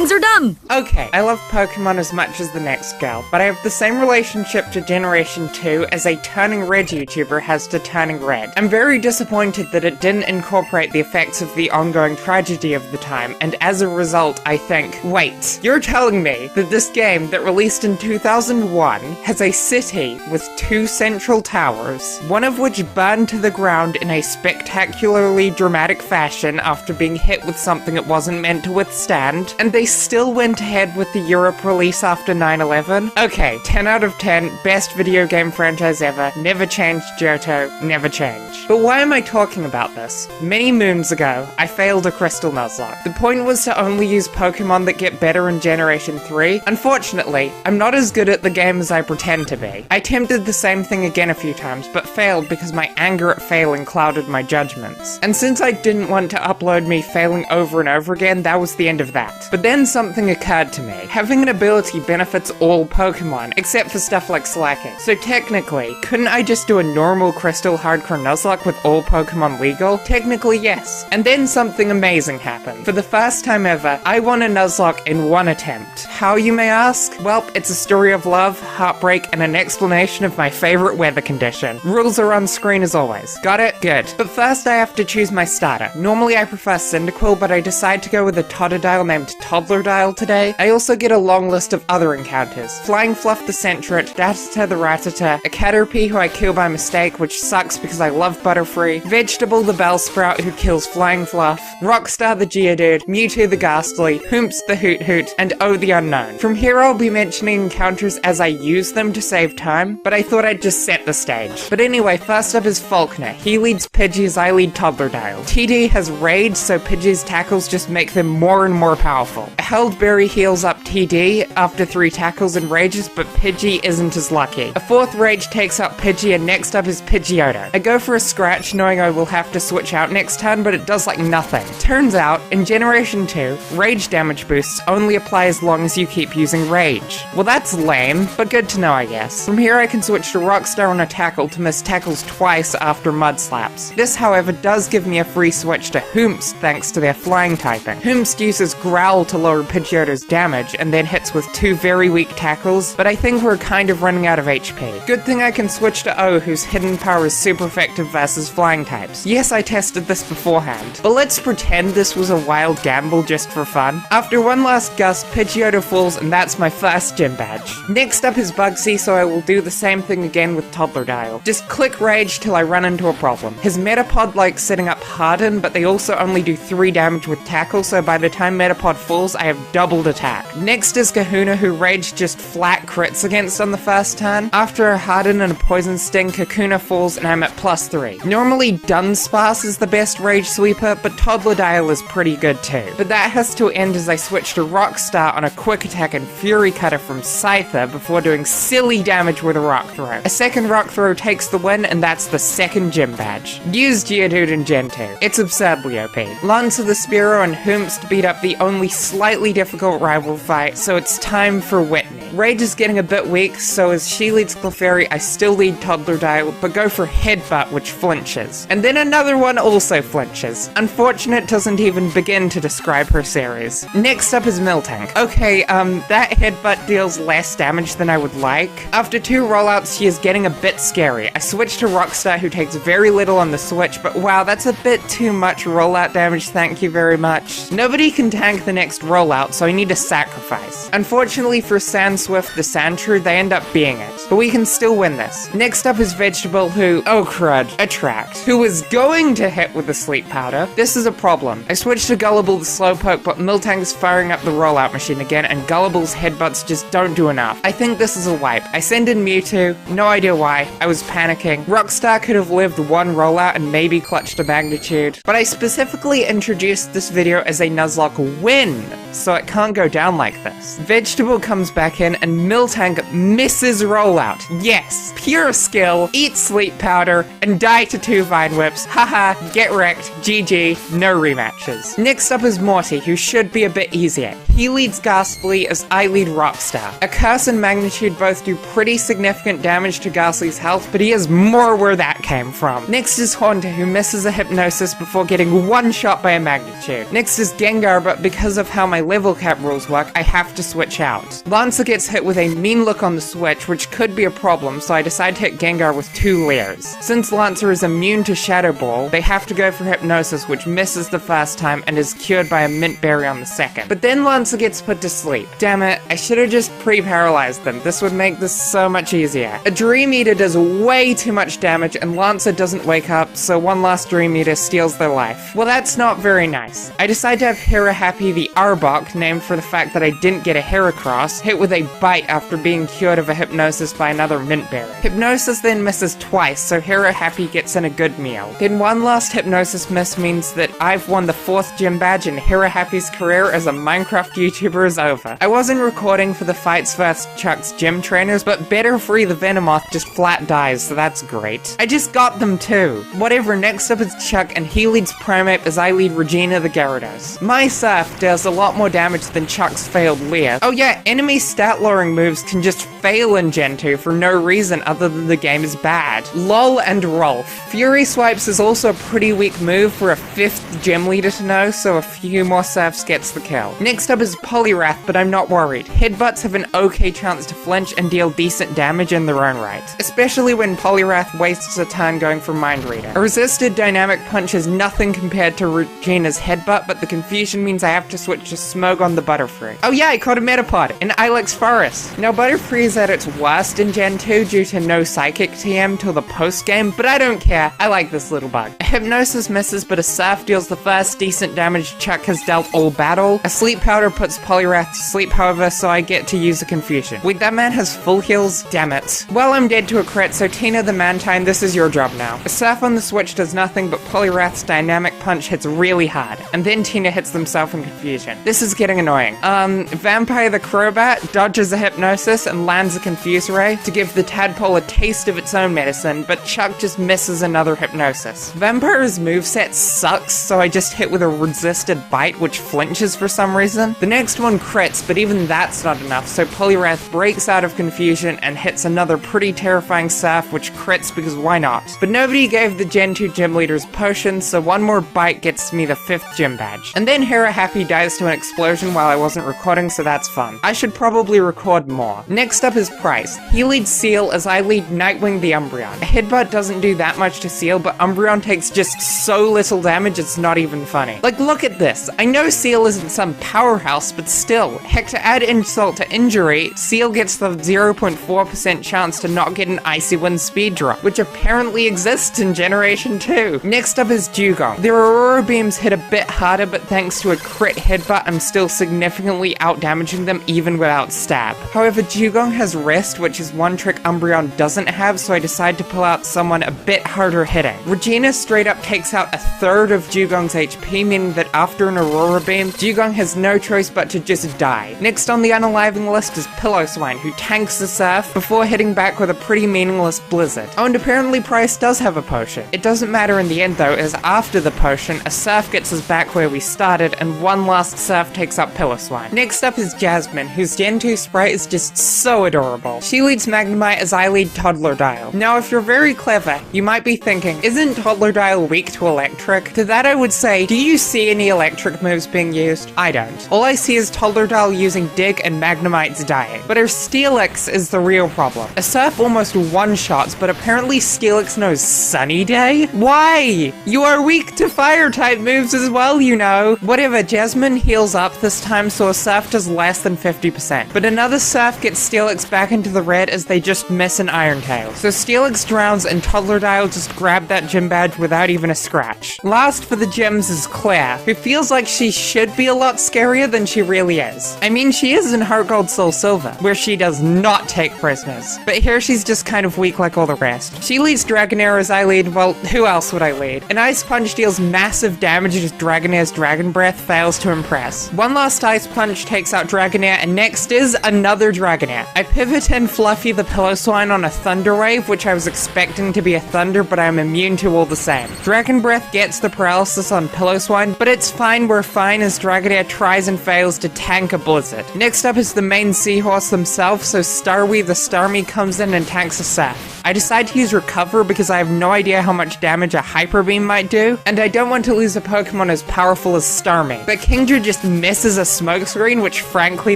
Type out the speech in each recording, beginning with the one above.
things are dumb! Okay, I love Pokemon as much as the next girl, but I have the same relationship to Generation 2 as a turning red YouTuber has to turning red. I'm very disappointed that it didn't incorporate the effects of the ongoing tragedy of the time, and as a result, I think, wait, you're telling me that this game that released in 2001 has a city with 2 central towers, one of which burned to the ground in a spectacularly dramatic fashion after being hit with something it wasn't meant to withstand, and they still went ahead with the Europe release after 9/11? Okay, 10 out of 10, best video game franchise ever, never changed Johto, never change. But why am I talking about this? Many moons ago, I failed a Crystal Nuzlocke. The point was to only use Pokemon that get better in Generation 3. Unfortunately, I'm not as good at the game as I pretend to be. I attempted the same thing again a few times, but failed because my anger at failing clouded my judgments. And since I didn't want to upload me failing over and over again, that was the end of that. But then something occurred to me. Having an ability benefits all Pokemon, except for stuff like slacking. So technically, couldn't I just do a normal Crystal Hardcore Nuzlocke with all Pokemon legal? Technically, yes. And then something amazing happened. For the first time ever, I won a Nuzlocke in one attempt. How, you may ask? Well, it's a story of love, heartbreak, and an explanation of my favorite weather condition. Rules are on screen as always. Got it? Good. But first I have to choose my starter. Normally I prefer Cyndaquil, but I decide to go with a Totodile named Toddlerdile today. I also get a long list of other encounters. Flying Fluff the Sentret, Rattata the Rattata, a Caterpie who I kill by mistake, which sucks because I love Butterfree, Vegetable the Bellsprout who kills Flying Fluff, Rockstar the Geodude, Mewtwo the Ghastly, Hoomps the Hoot Hoot, and Oh the Unknown. From here I'll be mentioning encounters as I use them to save time, but I thought I'd just set the stage. But anyway, first up is Falkner. He leads Pidgey as I lead Toddlerdile. TD has Rage, so Pidgey's tackles just make them more and more powerful. Held Berry heals up TD after 3 tackles and rages, but Pidgey isn't as lucky. A 4th Rage takes out Pidgey, and next up is Pidgeotto. I go for a Scratch knowing I will have to switch out next turn, but it does like nothing. Turns out, in Generation 2, Rage damage boosts only apply as long as you keep using Rage. Well, that's lame, but good to know, I guess. From here I can switch to Rockstar on a tackle to miss tackles twice after Mud Slaps. This, however, does give me a free switch to Hoomps thanks to their flying typing. Hoomps uses Growl to lower Pidgeotto's damage, and then hits with 2 very weak tackles, but I think we're kind of running out of HP. Good thing I can switch to O, whose hidden power is super effective versus flying types. Yes, I tested this beforehand, but let's pretend this was a wild gamble just for fun. After one last gust, Pidgeotto falls, and that's my first gym badge. Next up is Bugsy, so I will do the same thing again with Toddlerdile. Just click Rage till I run into a problem. His Metapod likes setting up Harden, but they also only do 3 damage with Tackle, so by the time Metapod falls, I have doubled attack. Next is Kahuna, who Rage just flat crits against on the first turn. After a Harden and a Poison Sting, Kakuna falls and I'm at +3. Normally Dunsparce is the best Rage sweeper, but Toddlerdile is pretty good too. But that has to end as I switch to Rockstar on a quick attack and Fury Cutter from Scyther before doing silly damage with a Rock Throw. A second Rock Throw takes the win, and that's the second gym badge. Use Geodude in Gen 2. It's absurdly OP. Lancer the Spearow and Hoomps to beat up the only slightly difficult rival fight, so it's time for Whitney. Rage is getting a bit weak, so as she leads Clefairy, I still lead Toddlerdile, but go for Headbutt, which flinches. And then another one also flinches. Unfortunate doesn't even begin to describe her series. Next up is Miltank. Okay, that Headbutt deals less damage than I would like. After 2 rollouts, she is getting a bit scary. I switch to Rockstar, who takes very little on the switch, but wow, that's a bit too much rollout damage, thank you very much. Nobody can tank the next rollout, so I need to sacrifice. Unfortunately for Sandswift the Sandshrew, they end up being it, but we can still win this. Next up is Vegetable, who, oh crud, Attract, who was going to hit with the Sleep Powder. This is a problem. I switched to Gullible the Slowpoke, but Miltank's firing up the rollout machine again, and Gullible's headbutts just don't do enough. I think this is a wipe. I send in Mewtwo, no idea why, I was panicking. Rockstar could have lived one rollout and maybe clutched a Magnitude, but I specifically introduced this video as a Nuzlocke win, so it can't go down like this. Vegetable comes back in, and Miltank misses rollout. Yes, pure skill, eat Sleep Powder, and die to 2 Vine Whips. Haha, get wrecked, GG, no rematches. Next up is Morty, who should be a bit easier. He leads Ghastly as I lead Rockstar. A Curse and Magnitude both do pretty significant damage to Ghastly's health, but he is more where that came from. Next is Haunter, who misses a Hypnosis before getting one shot by a Magnitude. Next is Gengar, but because of how my level cap rules work, I have to switch out. Lancer gets hit with a mean look on the switch, which could be a problem, so I decide to hit Gengar with 2 layers. Since Lancer is immune to Shadow Ball, they have to go for Hypnosis, which misses the first time and is cured by a Mint Berry on the second. But then Lancer gets put to sleep. Damn it, I should have just pre-paralyzed them. This would make this so much easier. A Dream Eater does way too much damage and Lancer doesn't wake up, so one last Dream Eater steals their life. Well, that's not very nice. I decide to have Hera Happy the Arbok, named for the fact that I didn't get a Heracross, hit with a Bite after being cured of a Hypnosis by another Mint Berry. Hypnosis then misses twice, so Hera Happy gets in a good meal. Then one last Hypnosis miss means that I've won the 4th gym badge and Hera Happy's career as a Minecraft YouTuber is over. I wasn't recording for the fights vs Chuck's gym trainers, but Better Free the Venomoth just flat dies, so that's great. I just got them too. Whatever, next up is Chuck and he leads Primeape as I lead Regina the Gyarados. My Surf does a lot more damage than Chuck's failed Leer. Oh yeah, enemy stat lowering moves can just fail in Gen 2 for no reason other than the game is bad. LOL and Rolf. Fury Swipes is also a pretty weak move for a 5th gym leader to know, so a few more Surfs gets the kill. Next up is Poliwrath, but I'm not worried. Headbutts have an okay chance to flinch and deal decent damage in their own right, especially when Poliwrath wastes a turn going for Mind Reader. A resisted Dynamic Punch is nothing compared to Regina's Headbutt, but the confusion means I have to switch to Smog on the Butterfree. Oh yeah, I caught a Metapod in Ilex Forest. Now Butterfree is at its worst in Gen 2 due to no Psychic TM till the post-game, but I don't care, I like this little bug. A Hypnosis misses, but a Surf deals the first decent damage Chuck has dealt all battle. A Sleep Powder puts Poliwrath to sleep, however, so I get to use a Confusion. Wait, that man has full heals? Damn it. Well, I'm dead to a crit, so Tina the Mantine, this is your job now. A Surf on the Switch does nothing, but Poliwrath's Dynamic Punch hits really hard, and then Tina hits themselves in Confusion. This is getting annoying. Vampire the Crobat dodges a Hypnosis and lands a Confuse Ray to give the Tadpole a taste of its own medicine, but Chuck just misses another Hypnosis. Vampire's moveset sucks, so I just hit with a resisted Bite, which flinches for some reason. The next one crits, but even that's not enough, so Poliwrath breaks out of Confusion and hits another pretty terrifying Surf, which crits because why not? But nobody gave the Gen 2 gym leaders potions, so one more Bite gets me the 5th gym badge. And then Hera Happy dies to an explosion while I wasn't recording, so that's fun. I should probably record more. Next up is Price. He leads Seal as I lead Nightwing the Umbreon. A Headbutt doesn't do that much to Seal, but Umbreon takes just so little damage it's not even funny. Like, look at this. I know Seal isn't some powerhouse, but still. Heck, to add insult to injury, Seal gets the 0.4% chance to not get an Icy Wind speed drop, which apparently exists in Generation 2. Next up is Dugong. Their Aurora Beams hit a bit harder, but thanks to a crit headbutt, I'm still significantly out-damaging them even without stab. However, Dugong has Rest, which is one trick Umbreon doesn't have, so I decide to pull out someone a bit harder hitting. Regina straight up takes out a third of Dugong's HP, meaning that after an Aurora Beam, Dugong has no choice but to just die. Next on the unaliving list is Pillowswine, who tanks the Surf before hitting back with a pretty meaningless Blizzard. Oh, and apparently Price does have a potion. It doesn't matter in the end though, as after the potion, a Surf gets us back where we started, and one last Surf takes up Pillowswine. Next up is Jasmine, whose Gen 2 sprite is just so adorable. She leads Magnemite as I lead Toddlerdile. Now, if you're very clever, you might be thinking, isn't Toddlerdile weak to electric? To that I would say, do you see any electric moves being used? I don't. All I see is Toddlerdile using Dig and Magnemite's dying. But her Steelix is the real problem. A Surf almost one-shots, but apparently Steelix knows Sunny Day? Why? You are weak to fire-type moves as well, you know. Whatever, Jasmine heals up this time, so a Surf does less than 50%. But another Surf gets Steelix back into the red as they just miss an Iron Tail. So Steelix drowns and Toddlerdile just grabbed that gym badge without even a scratch. Last for the gyms is Claire, who feels like she should be a lot scarier than she really is. I mean, she is in Heart Gold Soul Silver, where she does not take prisoners. But here she's just kind of weak like all the rest. She leads Dragonair as I lead, well, who else would I lead? An Ice Punch deals massive damage as Dragonair's Dragon Breath fails to impress. One last Ice Punch takes out Dragonair, and next is another Dragonair. I pivot in Fluffy the Pillowswine on a Thunder Wave, which I was expecting to be a Thunder, but I'm immune to all the same. Dragon Breath gets the paralysis on Pillowswine, but it's fine, we're fine as Dragonair tries and fails to tank a Blizzard. Next up is the main Seahorse themselves, so Starwee the Starmie comes in and tanks a Surf. I decide to use Recover because I have no idea how much damage a Hyper Beam might do, and I don't want to lose a Pokemon as powerful as Starmie. But Kingdra just misses a smokescreen, which frankly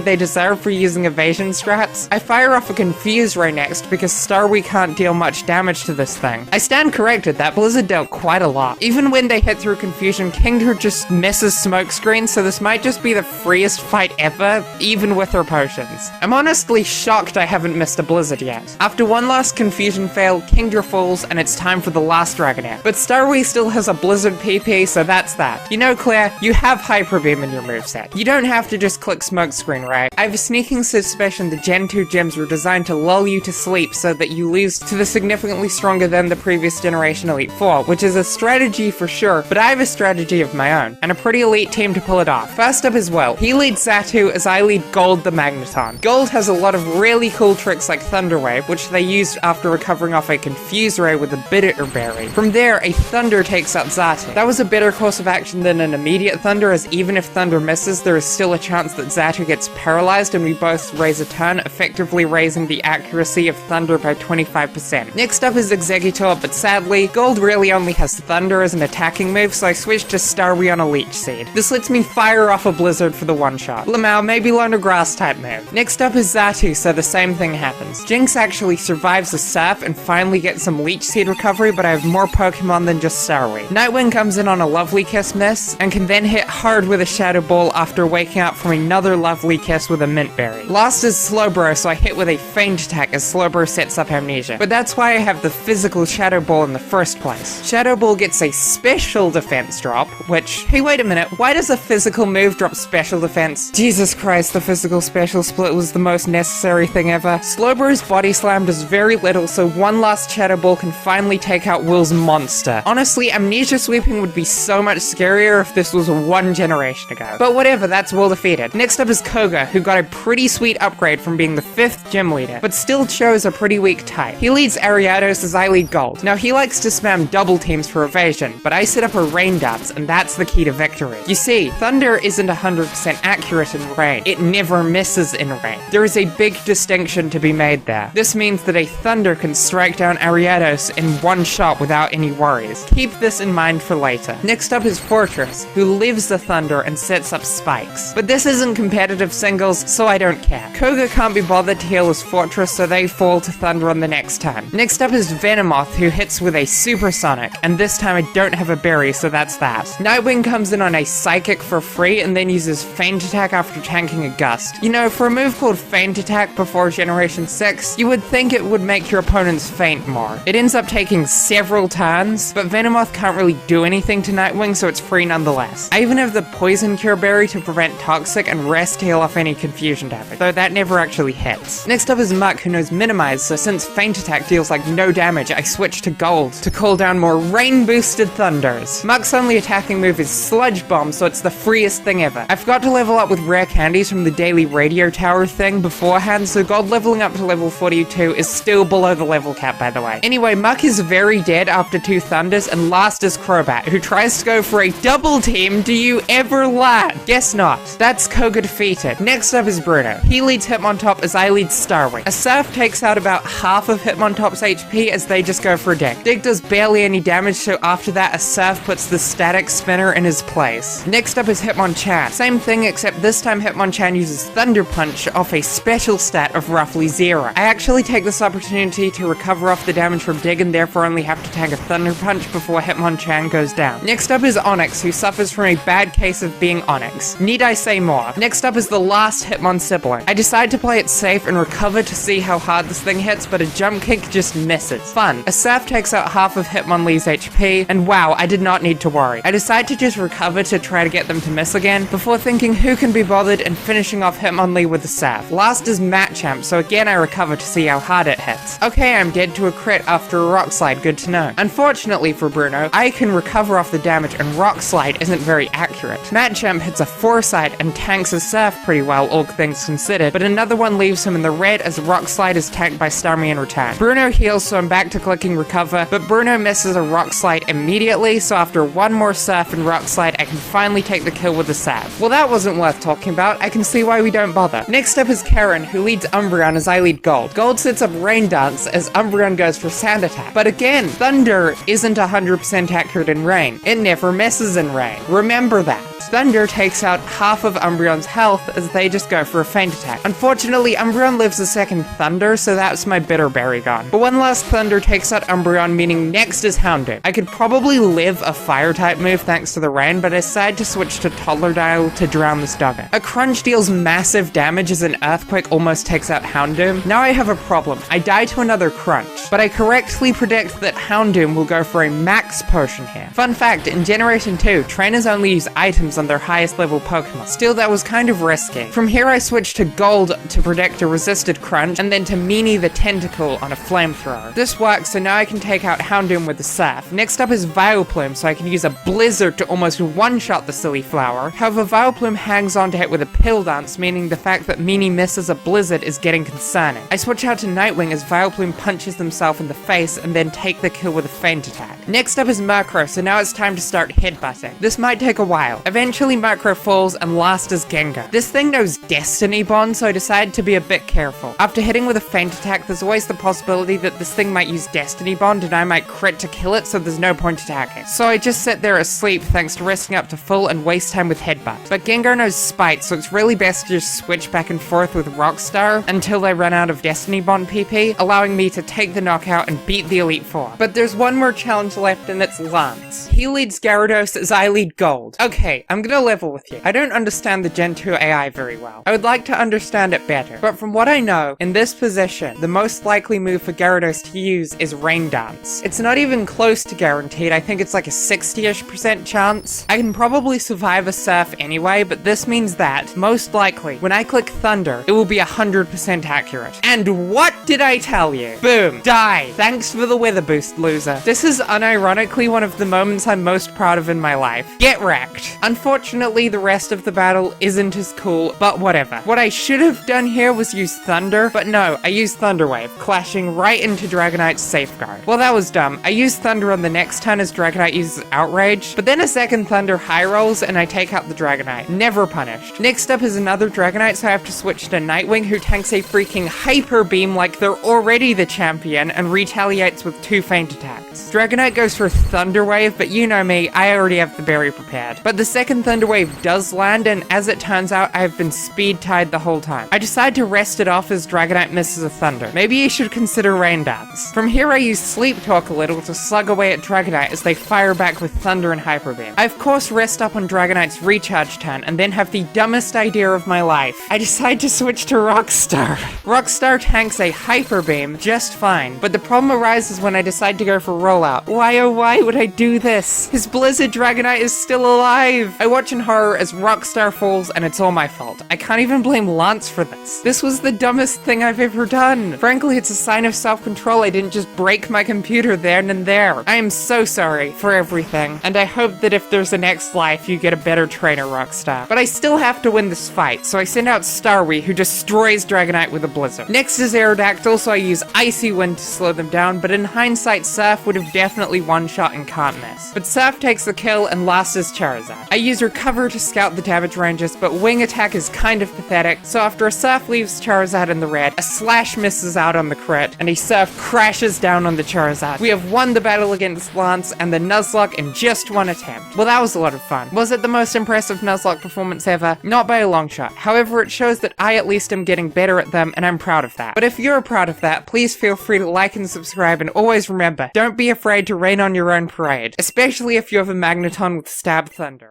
they deserve for using evasion strats. I fire off a Confuse Ray next because Starwee can't deal much damage to this thing. I stand corrected, that Blizzard dealt quite a lot. Even when they hit through Confusion, Kingdra just misses smokescreen, so this might just be the freest fight ever, even with her potions. I'm honestly shocked I haven't missed a Blizzard yet. After one last Confusion fail, Kingdra falls, and it's time for the last Dragonair. But Starwee still has a Blizzard PP, so that's that. You know, Claire, you have Hyper Beam in your moveset. You don't have to just click smokescreen, right? I have a sneaking suspicion the Gen 2 gems were designed to lull you to sleep so that you lose to the significantly stronger than the previous generation Elite Four, which is a strategy for sure, but I have a strategy of my own, and a pretty elite team to pull it off. First up as well, he leads Xatu as I lead Gold the Magneton. Gold has a lot of really cool tricks like Thunder Wave, which they used after recovering off a Confuse Ray with a Bitter Berry. From there, a Thunder takes out Xatu. That was a better course of action than an immediate Thunder, as even if Thunder misses, there is still a chance that Xatu gets paralyzed and we both raise a turn, effectively raising the accuracy of Thunder by 25%. Next up is Exeggutor, but sadly, Gold really only has Thunder as an attacking move, so I switched to Starwee on a Leech Seed. This lets me fire off a Blizzard for the one-shot. Lamau, maybe learn a Grass type move. Next up is Xatu, so the same thing happens. Jinx actually survives the Surf and finally gets some Leech Seed recovery, but I have more Pokemon than just Starwee. Nightwing comes in on a Lovely Kiss miss, and can then hit hard with a Shadow Ball after waking up from another Lovely Kiss with a Mint Berry. Last is Slowbro, so I hit with a Feint Attack as Slowbro sets up Amnesia. But that's why I have the physical Shadow Ball in the first place. Shadow Ball gets a special defense drop, which, hey wait a minute, why does a physical move drop special defense? Jesus Christ, the physical special split was the most necessary thing ever. Slowbro's Body Slam does very little, so one last Shadow Ball can finally take out Will's monster. Honestly, Amnesia Sweeping would be so much scarier if this was one generation ago. But whatever, that's Will defeated. Next up is Koga, who got a pretty sweet upgrade from being the 5th gym leader, but still chose a pretty weak type. He leads Ariados as I lead Gold. Now he likes to spam double teams for evasion, but I set up a rain dance, and that's the key to victory. You see, Thunder isn't 100% accurate in rain. It never misses in rain. There is a big distinction to be made there. This means that a Thunder can strike down Ariados in one shot without any worries. Keep this in mind for later. Next up is Fortress, who lives the Thunder and sets up spikes. But this isn't competitive singles, so I don't care. Koga can't be bothered to heal his Fortress, so they fall to Thunder on the next turn. Next up is Venomoth, who hits with a Supersonic, and this time I don't have a berry, so that's that. Nightwing comes in on a Psychic for free, and then uses Feint Attack after tanking a Gust. You know, for a move called Feint Attack before Generation 6, you would think it would make your opponents faint more. It ends up taking several turns, but Venomoth can't really do anything to Nightwing, so it's free nonetheless. I even have the Poison Cure Berry to prevent Toxic and Rest to heal off any confusion damage, though that never actually hits. Next up is Muck, who knows Minimize, so since Feint Attack deals like no damage, I switch to Gold to call down more rain-boosted Thunders. Muck's only attacking move is Sludge Bomb, so it's the freest thing ever. I forgot to level up with rare candies from the daily radio tower thing beforehand, so Gold leveling up to level 42 is still below the level cap, by the way. Anyway, Muck is very dead after 2 Thunders, and last is Crobat, who tries to go for a double team. Do you ever lag? Guess not. That's Koga defeated. Next up is Bruno. He leads Hitmontop as I lead Starwing. A Surf takes out about half of Hitmontop's HP as they just go for a Dig. Dig does barely any damage, so after that a Surf puts the Static Spinner in his place. Next up is Hitmonchan. Same thing, except this time Hitmonchan uses Thunder Punch off a special stat of roughly 0. I actually take this opportunity to recover off the damage from Dig and therefore only have to tank a Thunder Punch before Hitmonchan goes down. Next up is Onyx, who suffers from a bad case of being Onyx. Need I say more? Next up is the last Hitmon sibling. I decide to play it safe and recover to see how hard this thing hits, but a Jump Kick just misses. Fun. A Surf takes out half of Hitmonlee's HP, and wow, I did not need to worry. I decide to just recover to try to get them to miss again, before thinking who can be bothered and finishing off Hitmonlee with a Surf. Last is Machamp, so again I recover to see how hard it hits. Okay, I'm dead to a crit after a Rock Slide, good to know. Unfortunately for Bruno, I can recover off the damage and Rock Slide isn't very accurate. Machamp hits a Foresight and tanks a Surf pretty well, all things considered, but another one leaves him in the red as Rock Slide is tanked by Starmie in return. Bruno heals, so I'm back to clicking recover, but Bruno misses a Rock Slide immediately, so after one more Surf and Rock Slide, I can finally take the kill with a Salve. Well, that wasn't worth talking about. I can see why we don't bother. Next up is Karen, who leads Umbreon as I lead Gold. Gold sets up Rain Dance as Umbreon goes for Sand Attack. But again, Thunder isn't 100% accurate in rain. It never misses in rain. Remember that. Thunder takes takes out half of Umbreon's health as they just go for a feint attack. Unfortunately, Umbreon lives a second Thunder, so that's my Bitter Berry gone. But one last Thunder takes out Umbreon, meaning next is Houndoom. I could probably live a Fire-type move thanks to the rain, but I decided to switch to Toddler to drown this doggo. A Crunch deals massive damage as an Earthquake almost takes out Houndoom. Now I have a problem. I die to another Crunch, but I correctly predict that Houndoom will go for a max potion here. Fun fact, in Generation 2, trainers only use items on their highest level Pokemon. Still, that was kind of risky. From here I switched to Gold to predict a resisted Crunch, and then to Meanie the Tentacle on a Flamethrower. This works, so now I can take out Houndoom with the Surf. Next up is Vileplume, so I can use a Blizzard to almost one-shot the silly flower. However, Vileplume hangs on to hit with a Pill Dance, meaning the fact that Meanie misses a Blizzard is getting concerning. I switch out to Nightwing as Vileplume punches himself in the face and then take the kill with a feint attack. Next up is Murkrow, so now it's time to start headbutting. This might take a while. Eventually Murkrow falls, and last is Gengar. This thing knows Destiny Bond, so I decided to be a bit careful. After hitting with a feint attack, there's always the possibility that this thing might use Destiny Bond and I might crit to kill it, so there's no point attacking. So I just sit there asleep thanks to resting up to full and waste time with Headbutt. But Gengar knows Spite, so it's really best to just switch back and forth with Rockstar until they run out of Destiny Bond PP, allowing me to take the knockout and beat the Elite Four. But there's one more challenge left, and it's Lance. He leads Gyarados as I lead Gold. Okay, I'm gonna level with you. I don't understand the Gen 2 AI very well. I would like to understand it better, but from what I know, in this position, the most likely move for Gyarados to use is Rain Dance. It's not even close to guaranteed. I think it's like a 60-ish% chance. I can probably survive a Surf anyway, but this means that, most likely, when I click Thunder, it will be 100% accurate. And what did I tell you? Boom. Die. Thanks for the weather boost, loser. This is unironically one of the moments I'm most proud of in my life. Get wrecked. Unfortunately, the rest of the battle isn't as cool, but whatever. What I should have done here was use Thunder, but no, I used Thunder Wave, clashing right into Dragonite's Safeguard. Well, that was dumb. I used Thunder on the next turn as Dragonite uses Outrage, but then a second Thunder high rolls and I take out the Dragonite. Never punished. Next up is another Dragonite, so I have to switch to Nightwing, who tanks a freaking Hyper Beam like they're already the champion and retaliates with 2 feint attacks. Dragonite goes for Thunder Wave, but you know me, I already have the berry prepared. But the second Thunder Wave does land, and as it turns out, I have been speed tied the whole time. I decide to rest it off as Dragonite misses a Thunder. Maybe you should consider Rain Dance. From here I use Sleep Talk a little to slug away at Dragonite as they fire back with Thunder and Hyper Beam. I of course rest up on Dragonite's recharge turn and then have the dumbest idea of my life. I decide to switch to Rockstar. Rockstar tanks a Hyper Beam just fine, but the problem arises when I decide to go for Rollout. Why oh why would I do this? His Blizzard Dragonite is still alive! I watch in horror as Rockstar falls and it's all my fault. I can't even blame Lance for this. This was the dumbest thing I've ever done. Frankly, it's a sign of self-control I didn't just break my computer then and there. I am so sorry for everything, and I hope that if there's a next life, you get a better trainer, Rockstar. But I still have to win this fight, so I send out Starwee, who destroys Dragonite with a Blizzard. Next is Aerodactyl, so I use Icy Wind to slow them down, but in hindsight, Surf would have definitely one-shot and can't miss. But Surf takes the kill, and last is Charizard. I use Recover to scout the damage ranges, but Wing Attack is kind of pathetic, so after a Surf leaves Charizard in the red, a Slash misses out on the crit, and a Surf crashes down on the Charizard. We have won the battle against Lance and the Nuzzloke in just one attempt. Well, that was a lot of fun. Was it the most impressive Nuzzloke performance ever? Not by a long shot. However, it shows that I at least am getting better at them, and I'm proud of that. But if you're proud of that, please feel free to like and subscribe, and always remember, don't be afraid to rain on your own parade, especially if you have a Magneton with Stab Thunder.